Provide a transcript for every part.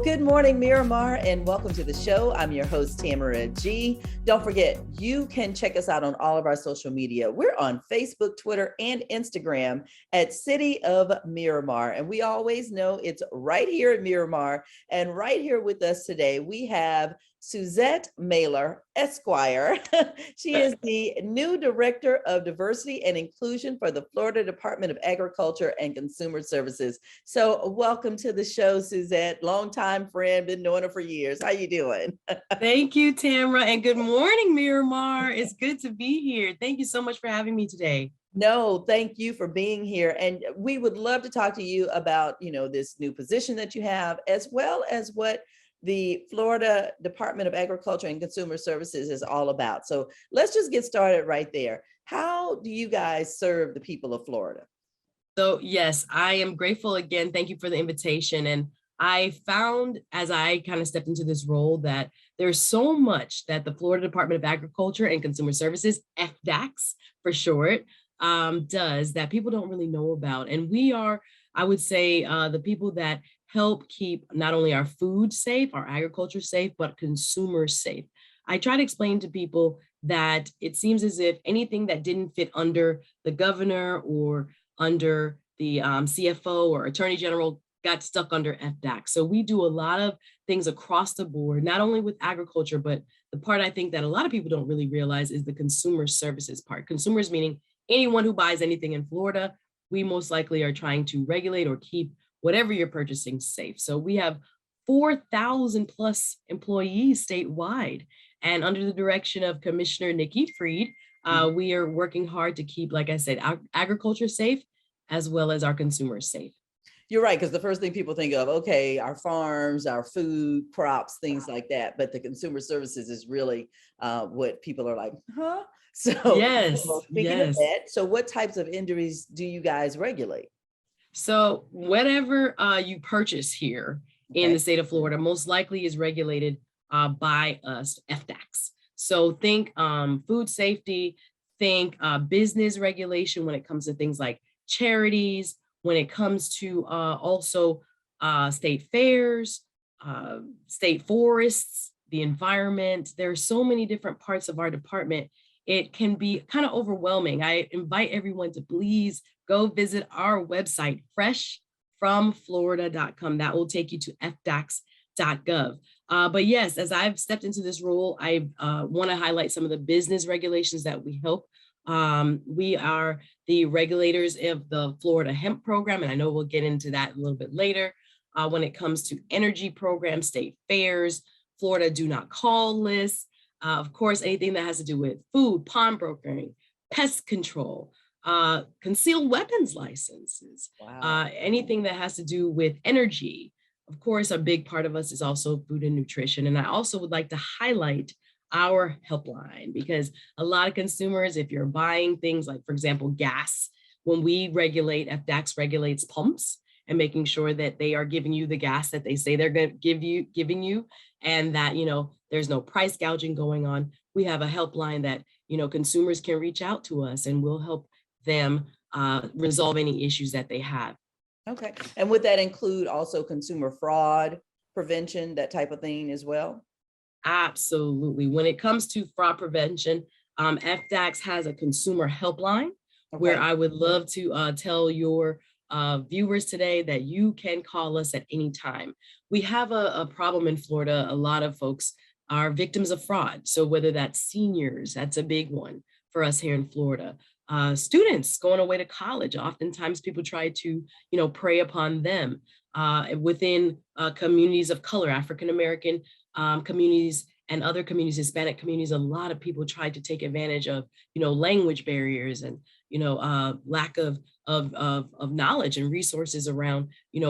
Good morning, Miramar, and welcome to the show. I'm your host, Tamara G. Don't forget, you can check us out on all of our social media. We're on Facebook, Twitter, and Instagram at City of Miramar. And we always know it's right here at Miramar. And right here with us today, we have Suzette Mailer, Esquire. She is the new Director of Diversity and Inclusion for the Florida Department of Agriculture and Consumer Services. So welcome to the show, Suzette. Longtime friend, been knowing her for years. How you doing? Thank you, Tamara, and good morning, Miramar. It's good to be here. Thank you so much for having me today. No, thank you for being here. And we would love to talk to you about, this new position that you have, as well as what the Florida Department of Agriculture and Consumer Services is all about. So let's just get started right there. How do you guys serve the people of Florida? So yes, I am grateful again. Thank you for the invitation. And I found as I kind of stepped into this role that there's so much that the Florida Department of Agriculture and Consumer Services, FDACS for short, does that people don't really know about. And we are, I would say, the people that help keep not only our food safe, our agriculture safe, but consumers safe. I try to explain to people that it seems as if anything that didn't fit under the governor or under the CFO or attorney general got stuck under FDAC. So we do a lot of things across the board, not only with agriculture, but the part I think that a lot of people don't really realize is the consumer services part. Consumers meaning anyone who buys anything in Florida, we most likely are trying to regulate or keep whatever you're purchasing safe. So we have 4,000 plus employees statewide. And under the direction of Commissioner Nikki Freed, we are working hard to keep, like I said, our agriculture safe, as well as our consumers safe. You're right, because the first thing people think of, okay, our farms, our food, crops, things like that. But the consumer services is really what people are like, huh? So yes, speaking of that, so what types of injuries do you guys regulate? So whatever you purchase here in the state of Florida, most likely is regulated by us, FDACS. So think food safety, think business regulation when it comes to things like charities, when it comes to also state fairs, state forests, the environment. There are so many different parts of our department. It can be kind of overwhelming. I invite everyone to please go visit our website, freshfromflorida.com. That will take you to fdacs.gov. But yes, as I've stepped into this role, I want to highlight some of the business regulations that we help. We are the regulators of the Florida Hemp Program, and I know we'll get into that a little bit later. When it comes to energy programs, state fairs, Florida Do Not Call lists, of course, anything that has to do with food, pawnbrokering, pest control, concealed weapons licenses, anything that has to do with energy. Of course, a big part of us is also food and nutrition. And I also would like to highlight our helpline, because a lot of consumers, if you're buying things like, for example, gas, when we regulate, FDACS regulates pumps and making sure that they are giving you the gas that they say they're going to giving you, and that, there's no price gouging going on. We have a helpline that, consumers can reach out to us and we'll help them resolve any issues that they have. Okay. And would that include also consumer fraud prevention, that type of thing as well? Absolutely. When it comes to fraud prevention, FDACS has a consumer helpline where I would love to tell your viewers today that you can call us at any time. We have a problem in Florida. A lot of folks are victims of fraud. So whether that's seniors, that's a big one for us here in Florida. Students going away to college, oftentimes people try to, prey upon them within communities of color, African-American communities and other communities, Hispanic communities. A lot of people try to take advantage of, language barriers and, lack of knowledge and resources around,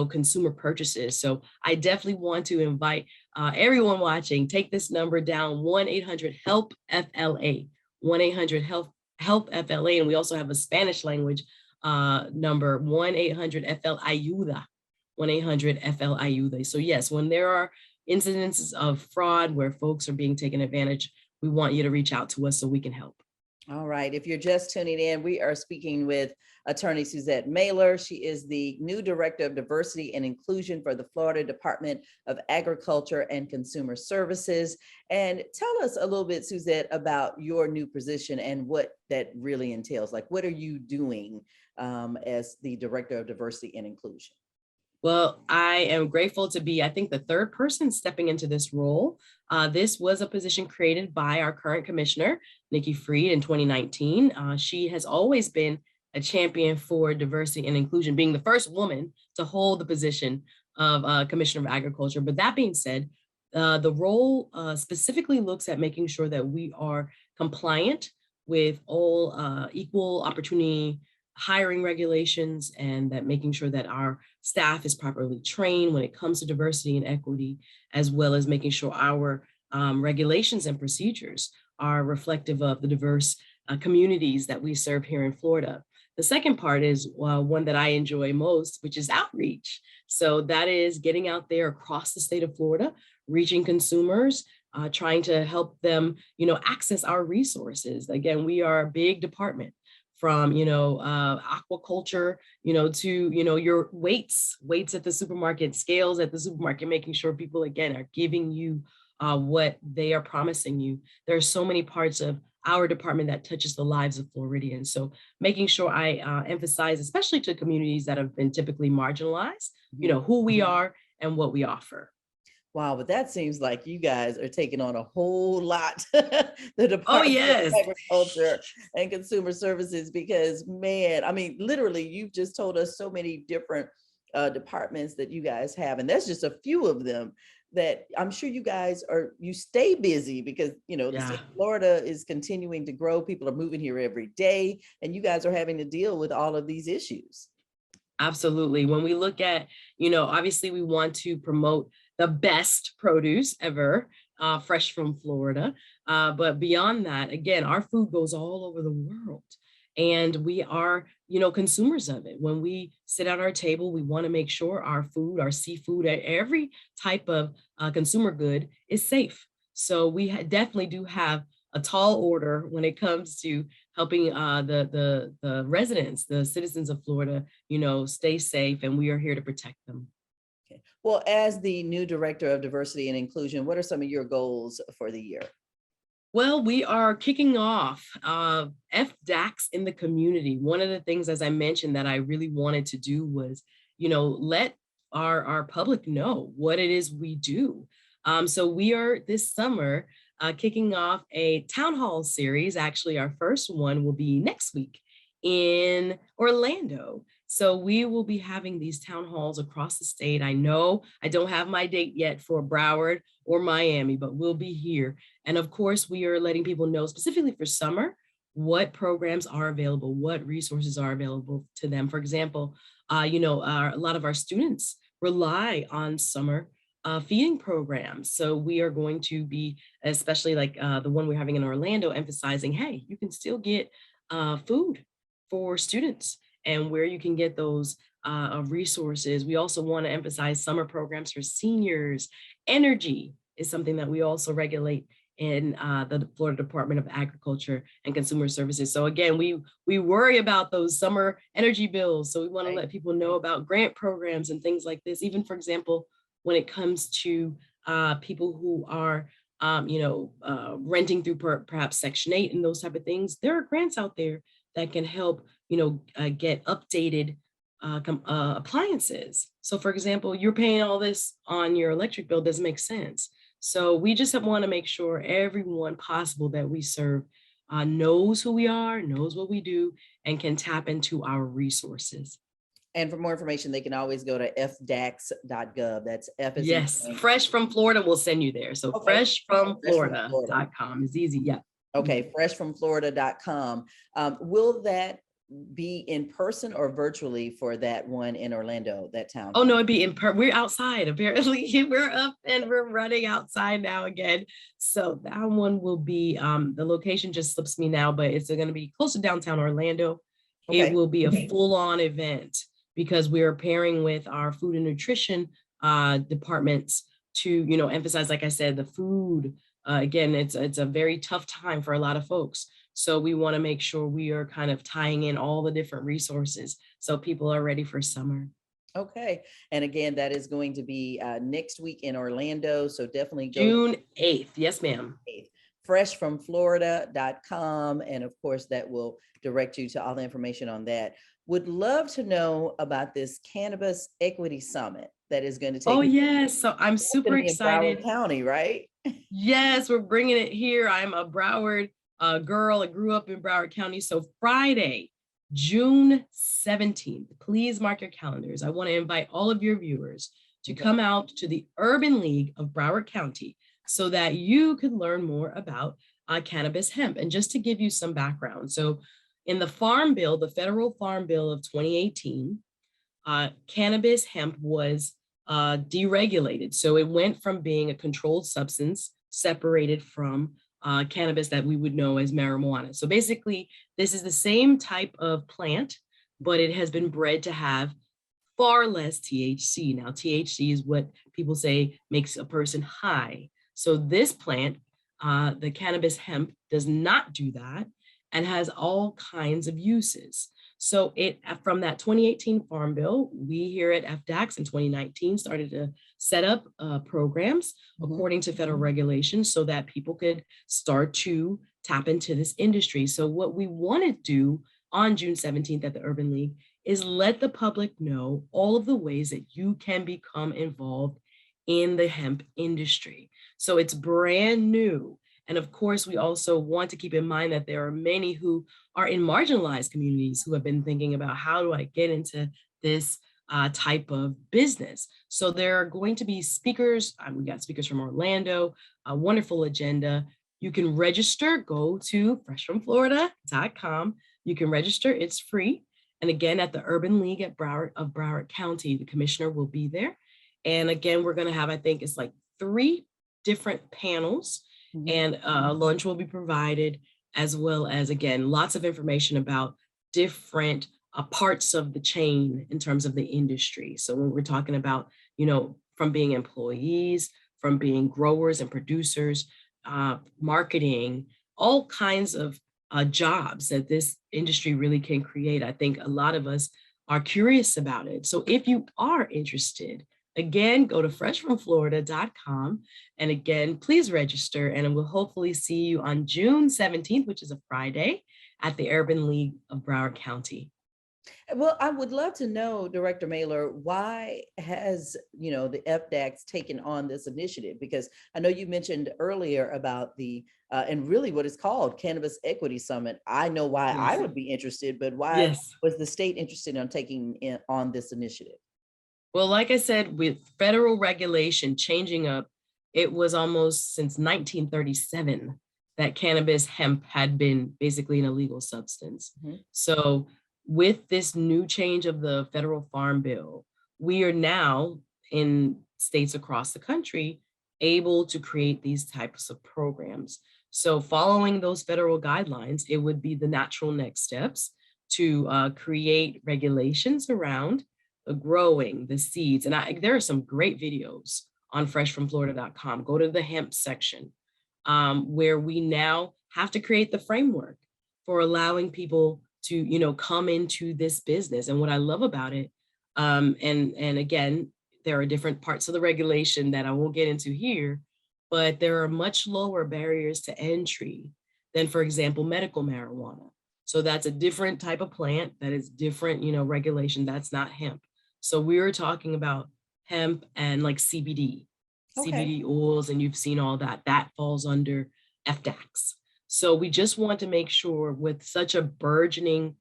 consumer purchases. So I definitely want to invite everyone watching, take this number down, 1-800-HELP-FLA, 1-800-HELP-FLA. And we also have a Spanish language number, 1-800-FL-AYUDA, 1-800-FL-AYUDA. So yes, when there are incidences of fraud where folks are being taken advantage, we want you to reach out to us so we can help. All right. If you're just tuning in, we are speaking with attorney Suzette Mailer. She is the new director of diversity and inclusion for the Florida Department of Agriculture and Consumer Services. And tell us a little bit, Suzette, about your new position and what that really entails. Like, what are you doing as the director of diversity and inclusion? Well, I am grateful to be, I think, the third person stepping into this role. This was a position created by our current commissioner, Nikki Freed, in 2019. She has always been a champion for diversity and inclusion, being the first woman to hold the position of Commissioner of Agriculture. But that being said, the role specifically looks at making sure that we are compliant with all equal opportunity hiring regulations, and that making sure that our staff is properly trained when it comes to diversity and equity, as well as making sure our regulations and procedures are reflective of the diverse communities that we serve here in Florida. The second part is one that I enjoy most, which is outreach. So that is getting out there across the state of Florida, reaching consumers, trying to help them, access our resources. Again, we are a big department, from aquaculture, to your weights at the supermarket, scales at the supermarket, making sure people again are giving you what they are promising you. There are so many parts of our department that touches the lives of Floridians. So making sure I emphasize, especially to communities that have been typically marginalized, who we are and what we offer. Wow, but that seems like you guys are taking on a whole lot, the Oh, Department yes. of Agriculture and Consumer Services, because man, I mean, literally, you've just told us so many different departments that you guys have, and that's just a few of them that I'm sure you stay busy because, the state of Florida is continuing to grow. People are moving here every day, and you guys are having to deal with all of these issues. Absolutely. When we look at, obviously we want to promote the best produce ever, fresh from Florida. But beyond that, again, our food goes all over the world. And we are, consumers of it. When we sit at our table, we want to make sure our food, our seafood, every type of consumer good is safe. So we definitely do have a tall order when it comes to helping the residents, the citizens of Florida, stay safe, and we are here to protect them. Okay. Well, as the new director of diversity and inclusion, what are some of your goals for the year? Well, we are kicking off FDACs in the community. One of the things, as I mentioned, that I really wanted to do was, let our public know what it is we do. So we are this summer kicking off a town hall series. Actually, our first one will be next week in Orlando. So we will be having these town halls across the state. I know I don't have my date yet for Broward or Miami, but we'll be here. And of course, we are letting people know specifically for summer, what programs are available, what resources are available to them. For example, a lot of our students rely on summer feeding programs. So we are going to be, especially like the one we're having in Orlando, emphasizing, hey, you can still get food for students and where you can get those resources. We also want to emphasize summer programs for seniors. Energy is something that we also regulate in the Florida Department of Agriculture and Consumer Services. So again, we worry about those summer energy bills. So we want to let people know about grant programs and things like this. Even, for example, when it comes to people who are renting through perhaps Section 8 and those type of things, there are grants out there that can help, get updated appliances. So for example, you're paying all this on your electric bill, doesn't make sense. So we just want to make sure everyone possible that we serve knows who we are, knows what we do, and can tap into our resources. And for more information, they can always go to FDACS.gov. That's F as yes, Fresh from Florida will send you there. So okay. freshfromflorida.com is easy. Yeah. Okay, freshfromflorida.com. Will that be in person or virtually for that one in Orlando, that town? Oh, no, it'd be we're outside, apparently. We're up and we're running outside now again. So that one will be, the location just slips me now, but it's going to be close to downtown Orlando. Okay. It will be a full-on event because we are pairing with our food and nutrition departments to, emphasize, like I said, the food. Again, it's a very tough time for a lot of folks. So we want to make sure we are kind of tying in all the different resources so people are ready for summer. Okay. And again, that is going to be next week in Orlando. So definitely go June 8th. Yes, ma'am. freshfromflorida.com. And of course, that will direct you to all the information on that. Would love to know about this Cannabis Equity Summit that is going to Oh, take. yes. So I'm It's going super to be in Broward excited. County, right? Yes, we're bringing it here. I'm a Broward girl. I grew up in Broward County. So Friday, June 17th, please mark your calendars. I want to invite all of your viewers to Okay. come out to the Urban League of Broward County so that you can learn more about cannabis hemp. And just to give you some background. So in the Farm Bill, the Federal Farm Bill of 2018, cannabis hemp was deregulated. So it went from being a controlled substance separated from cannabis that we would know as marijuana. So basically, this is the same type of plant, but it has been bred to have far less THC. Now, THC is what people say makes a person high. So this plant, the cannabis hemp, does not do that and has all kinds of uses. So it from that 2018 Farm Bill, we here at FDAX in 2019 started to set up programs according to federal regulations so that people could start to tap into this industry. So what we want to do on June 17th at the Urban League is let the public know all of the ways that you can become involved in the hemp industry. So it's brand new. And of course, we also want to keep in mind that there are many who are in marginalized communities who have been thinking about how do I get into this type of business. So there are going to be speakers. We got speakers from Orlando, a wonderful agenda. You can register, go to freshfromflorida.com. You can register, it's free. And again, at the Urban League of Broward County, the commissioner will be there. And again, we're going to have, I think it's like 3 different panels and lunch will be provided, as well as, again, lots of information about different parts of the chain in terms of the industry. So when we're talking about, from being employees, from being growers and producers, marketing, all kinds of jobs that this industry really can create. I think a lot of us are curious about it. So if you are interested, again, go to freshfromflorida.com. And again, please register and we'll hopefully see you on June 17th, which is a Friday, at the Urban League of Broward County. Well, I would love to know, Director Mailer, why has, the FDAX taken on this initiative? Because I know you mentioned earlier about the, and really what it's called, Cannabis Equity Summit. I know why I would be interested, but why was the state interested in taking on this initiative? Well, like I said, with federal regulation changing up, it was almost since 1937 that cannabis hemp had been basically an illegal substance. So with this new change of the federal farm bill, we are now in states across the country able to create these types of programs. So following those federal guidelines, it would be the natural next steps to create regulations around the growing, the seeds. And there are some great videos on freshfromflorida.com. Go to the hemp section where we now have to create the framework for allowing people to, come into this business. And what I love about it, and again, there are different parts of the regulation that I won't get into here, but there are much lower barriers to entry than, for example, medical marijuana. So that's a different type of plant that is different, regulation. That's not hemp. So we were talking about hemp and like CBD oils, and you've seen all that. That falls under FDAX. So we just want to make sure with such a burgeoning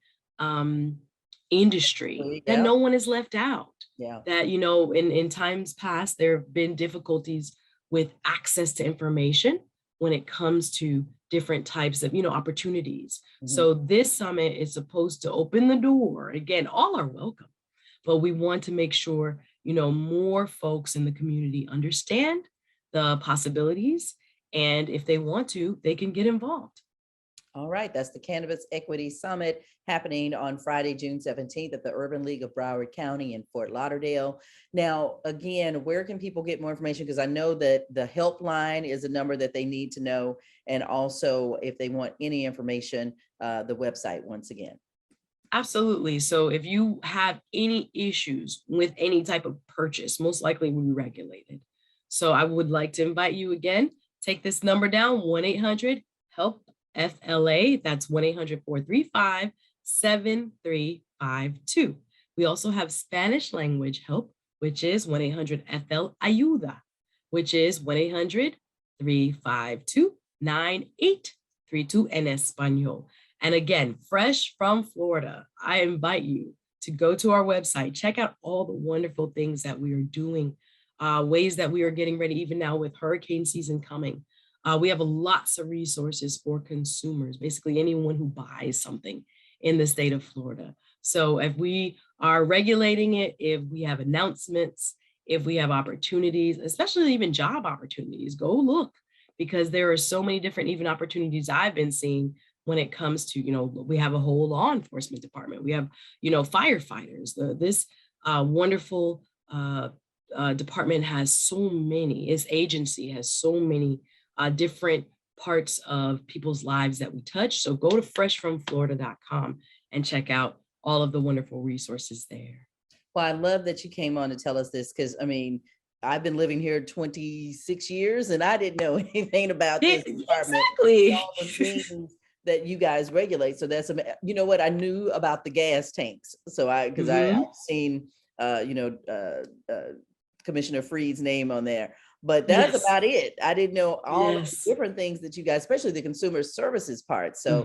industry that no one is left out. That, in times past, there have been difficulties with access to information when it comes to different types of, opportunities. So this summit is supposed to open the door. Again, all are welcome. But we want to make sure, more folks in the community understand the possibilities. And if they want to, they can get involved. All right, that's the Cannabis Equity Summit happening on Friday, June 17th at the Urban League of Broward County in Fort Lauderdale. Now, again, where can people get more information? Because I know that the helpline is a number that they need to know. And also, if they want any information, the website once again. Absolutely. So if you have any issues with any type of purchase, most likely will be regulated. So I would like to invite you again, take this number down, 1-800-HELP-FLA. That's 1-800-435-7352. We also have Spanish language help, which is 1-800-FL-AYUDA, which is 1-800-352-9832 en Espanol. And again, fresh from Florida, I invite you to go to our website, check out all the wonderful things that we are doing, ways that we are getting ready, even now with hurricane season coming. We have lots of resources for consumers, basically anyone who buys something in the state of Florida. So if we are regulating it, if we have announcements, if we have opportunities, especially even job opportunities, go look, because there are so many different even opportunities I've been seeing when it comes to, we have a whole law enforcement department. We have, firefighters. This wonderful department has so many, its agency has so many different parts of people's lives that we touch. So go to freshfromflorida.com and check out all of the wonderful resources there. Well, I love that you came on to tell us this, because I've been living here 26 years and I didn't know anything about this department. Exactly. All the things that you guys regulate. So that's, you know what, I knew about the gas tanks. So I've seen, Commissioner Freed's name on there, but that's about it. I didn't know all the different things that you guys, especially the consumer services part. So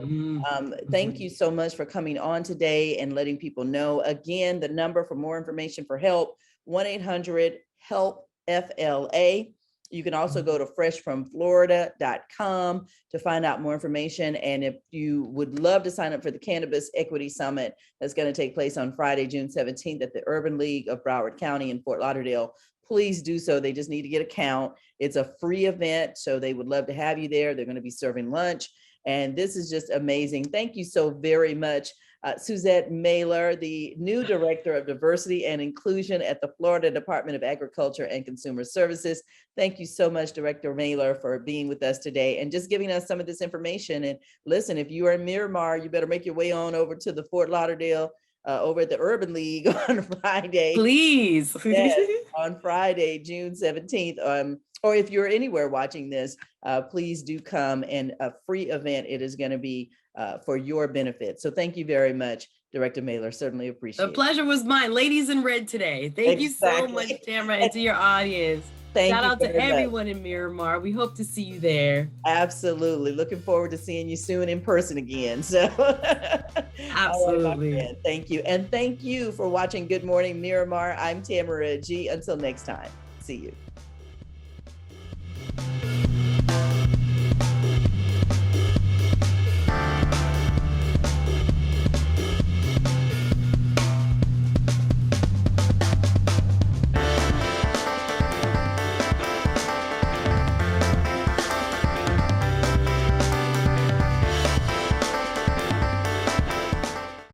thank you so much for coming on today and letting people know. Again, the number for more information for help, 1-800-HELP-FLA. You can also go to freshfromflorida.com to find out more information. And if you would love to sign up for the Cannabis Equity Summit that's going to take place on Friday, June 17th at the Urban League of Broward County in Fort Lauderdale, please do so. They just need to get a count. It's a free event, so they would love to have you there. They're going to be serving lunch. And this is just amazing. Thank you so very much. Suzette Mailer, the new Director of Diversity and Inclusion at the Florida Department of Agriculture and Consumer Services. Thank you so much, Director Mailer, for being with us today and just giving us some of this information. And listen, if you are in Miramar, you better make your way on over to the Fort Lauderdale, over at the Urban League on Friday. Please. Yes, on Friday, June 17th. Or if you're anywhere watching this, please do come, and a free event. It is going to be for your benefit. So thank you very much, Director Mailer. Certainly appreciate it. The pleasure was mine. Ladies in red today. Thank you so much, Tamara, and to your audience. Shout out to everyone in Miramar. We hope to see you there. Absolutely. Looking forward to seeing you soon in person again. So absolutely. Right, thank you. And thank you for watching Good Morning Miramar. I'm Tamara G. Until next time. See you.